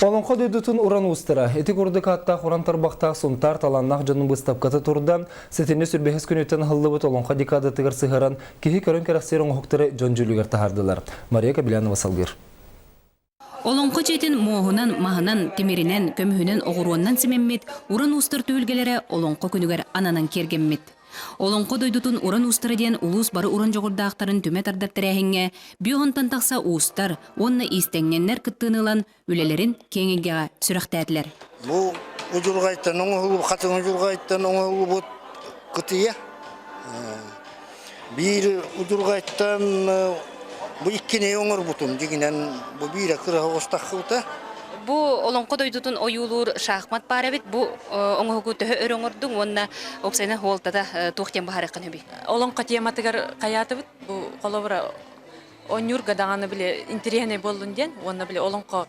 Олонқо дөйдітін уран ұстыра. Эти күрді қатта құран тарбақтақ сұнтар таланнақ жының бұстапқаты тұрдан сетіне сүрбехес күнеттен ғылыбыт олонқо декады тығыр сығыран кехи көрін керақсерін ұқтыры жон жүлігер тахардылар. Мария Кабилянова салгыр. Олонқо жетін моғынан, мағынан, темерінен, көміхінен оғыруаннан семеммет, уран ұстыр түйілгелері олонқо күнігер ананан кергеммет. Олонқо дойдутун уран устары ден улус бары уран жоғырдақтарын төмет ардаттырәхінге, бүйоғынтан тақса устар, онны истеңненнер кыттынылан үлелерін кеңегеға сүріқтәділер. Бұл ұжылғайттан, оңы қатың ұжылғайттан, оңы бұд кытыя. Bir ұжылғайттан, бұл иккене оңыр бұтым, дегенен бұл бір қырағы остақы бұта. Бу олонқо дойдутун оюлур шахмат бары бит, бу оңғығу төхі өріңірдің, онына опсайна холтада тоқтен бағарықын өбі. Олонқо тематығар қаяты бит, бу қолабыра онюр гадағаны біле интерияне болын ден, онына біле олонқо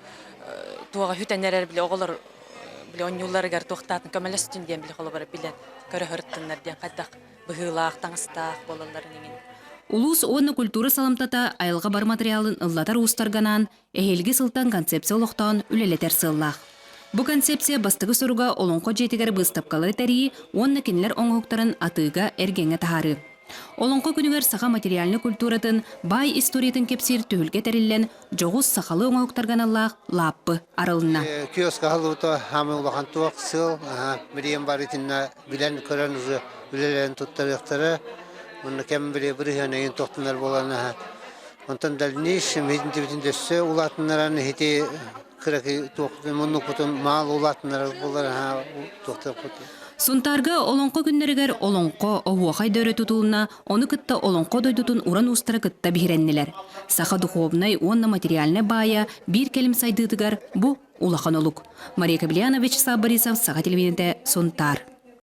туаға хүтәнерер біле оғылар біле онюларығар тоқтатын көмелес түн ден біле қолабыра біле көрі хүрттінлер ден қайдақ бұғылақ, таңыстақ болаларын еңін. Улус онны культура саламтата айылға бар материалын ыллатар устарганан, эхелги сылтан концепция лохтан үлелетер сыллах. Бу концепция бастығы соруга олонқо жетігер быстапкалы тәрии, онны кенлер оңғықтарын атыға әргенге тахары. Олонқо күнігер саха материальны культуратын, бай историятын кепсир түйілге тәрілен, жоғыз сақалы оңғықтарганаллах лаппы арылына. Киоска халуыта хамы улахан туақ сыл, бірем бар етінна білен көрін ұзы үлелерін тұттарықтары, Оны кем біле бір үйенеген тоқтынлар боланы. Онтан дәлінеш, мединті бітіндесі ұлатынлараны хете кірәкі тоқтын, мұнық бұтын мал ұлатынлар болары тоқтар бұтын. Сунтарга олонқо күннерігер олонқо оғуақай дөре тұтылына, оны кытта олонқо дойдутун уран устары кытта бихиреннелер. Саха духовнай онна материальны бая бір келім сайдыдыгар бұ улахан олук. Мария Кабилянова, Вячеслав Борисов, Саха телевидениеде Сунтар.